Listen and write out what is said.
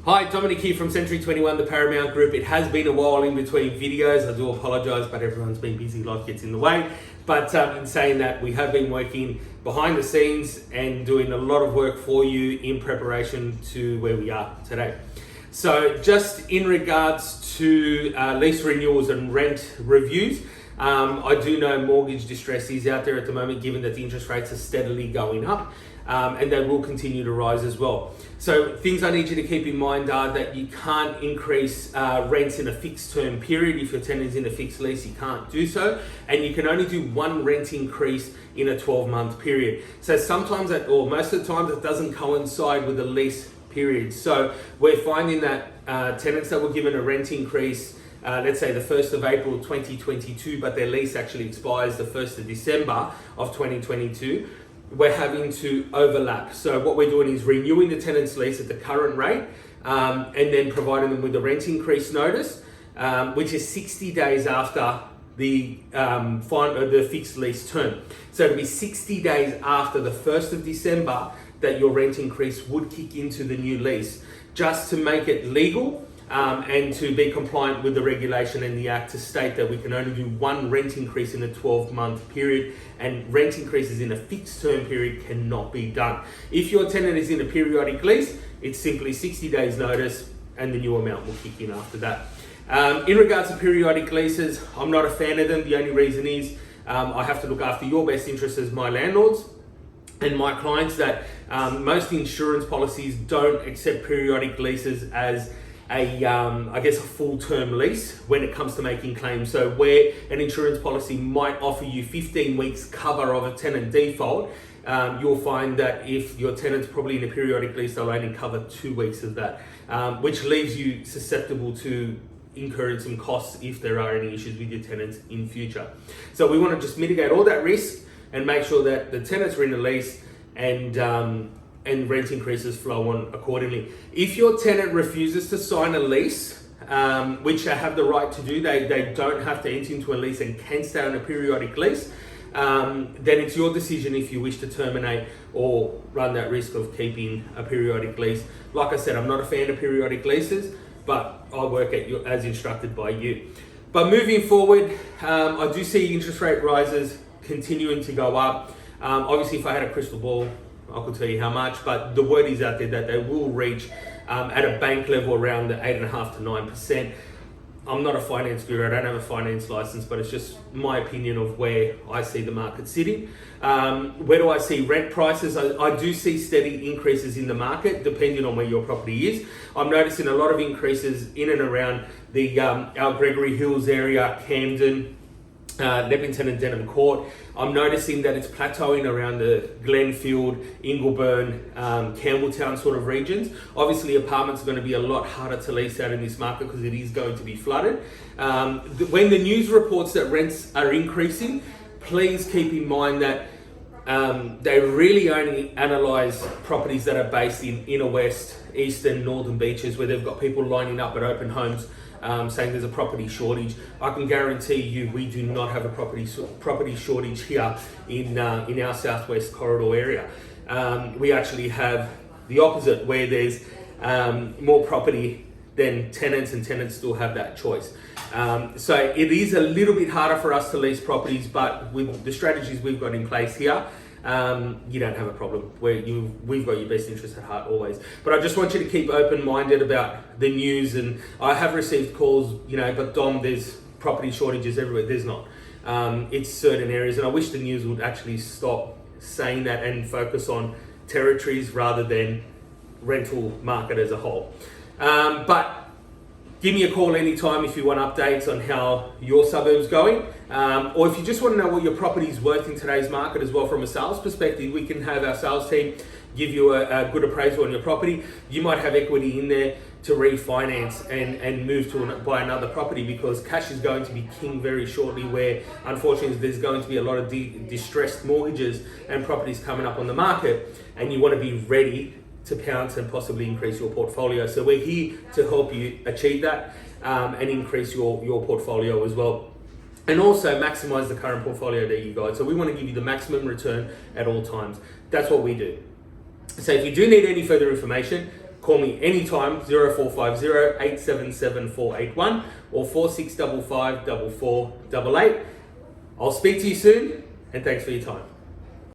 Hi, Dominic here from Century 21, the Paramount Group. It has been a while in between videos. I do apologise, but everyone's been busy, life gets in the way. But in saying that, we have been working behind the scenes and doing a lot of work for you in preparation to where we are today. So just in regards to lease renewals and rent reviews, I do know mortgage distress is out there at the moment, given that the interest rates are steadily going up. And they will continue to rise as well. So things I need you to keep in mind are that you can't increase rents in a fixed term period. If your tenant is in a fixed lease, you can't do so. And you can only do one rent increase in a 12-month period. So sometimes or most of the time, it doesn't coincide with the lease period. So we're finding that tenants that were given a rent increase, let's say the 1st of April 2022, but their lease actually expires the 1st of December of 2022, we're having to overlap. So what we're doing is renewing the tenant's lease at the current rate and then providing them with a rent increase notice, which is 60 days after the fixed lease term. So it'll be 60 days after the 1st of December that your rent increase would kick into the new lease, just to make it legal and to be compliant with the regulation and the Act to state that we can only do one rent increase in a 12-month period, and rent increases in a fixed term period cannot be done. If your tenant is in a periodic lease, it's simply 60 days notice and the new amount will kick in after that. In regards to periodic leases, I'm not a fan of them. The only reason is I have to look after your best interests as my landlords and my clients, that most insurance policies don't accept periodic leases as a full-term lease when it comes to making claims. So where an insurance policy might offer you 15 weeks cover of a tenant default, you'll find that if your tenant's probably in a periodic lease, they'll only cover 2 weeks of that, which leaves you susceptible to incurring some costs if there are any issues with your tenants in future. So we want to just mitigate all that risk and make sure that the tenants are in a lease and rent increases flow on accordingly. If your tenant refuses to sign a lease, which they have the right to do, they don't have to enter into a lease and can stay on a periodic lease, then it's your decision if you wish to terminate or run that risk of keeping a periodic lease. Like I said, I'm not a fan of periodic leases, but I work as instructed by you. But moving forward, I do see interest rate rises continuing to go up. Obviously, if I had a crystal ball, I could tell you how much, but the word is out there that they will reach at a bank level around the 8.5% to 9%. I'm not a finance guru, I don't have a finance license, but it's just my opinion of where I see the market sitting. Where do I see rent prices? I do see steady increases in the market depending on where your property is. I'm noticing a lot of increases in and around the our Gregory Hills area, Camden, Leppington and Denham Court. I'm noticing that it's plateauing around the Glenfield, Ingleburn, Campbelltown sort of regions. Obviously, apartments are going to be a lot harder to lease out in this market because it is going to be flooded. When the news reports that rents are increasing, please keep in mind that they really only analyse properties that are based in inner west, eastern, northern beaches, where they've got people lining up at open homes saying there's a property shortage. I can guarantee you we do not have a property shortage here in our southwest corridor area. We actually have the opposite, where there's more property than tenants, and tenants still have that choice. So it is a little bit harder for us to lease properties, but with the strategies we've got in place here, you don't have a problem. We've got your best interest at heart always. But I just want you to keep open-minded about the news. And I have received calls, but Dom, there's property shortages everywhere. There's not. It's certain areas, and I wish the news would actually stop saying that and focus on territories rather than rental market as a whole. But give me a call anytime if you want updates on how your suburb's going. Or if you just want to know what your property is worth in today's market as well from a sales perspective, we can have our sales team give you a good appraisal on your property. You might have equity in there to refinance and move to buy another property, because cash is going to be king very shortly, where unfortunately there's going to be a lot of distressed mortgages and properties coming up on the market, and you want to be ready to pounce and possibly increase your portfolio. So we're here to help you achieve that and increase your portfolio as well. And also maximize the current portfolio that you got. So we want to give you the maximum return at all times. That's what we do. So if you do need any further information, call call me anytime, 0450 877 481 or 4655 4488. I'll speak to you soon, and thanks for your time.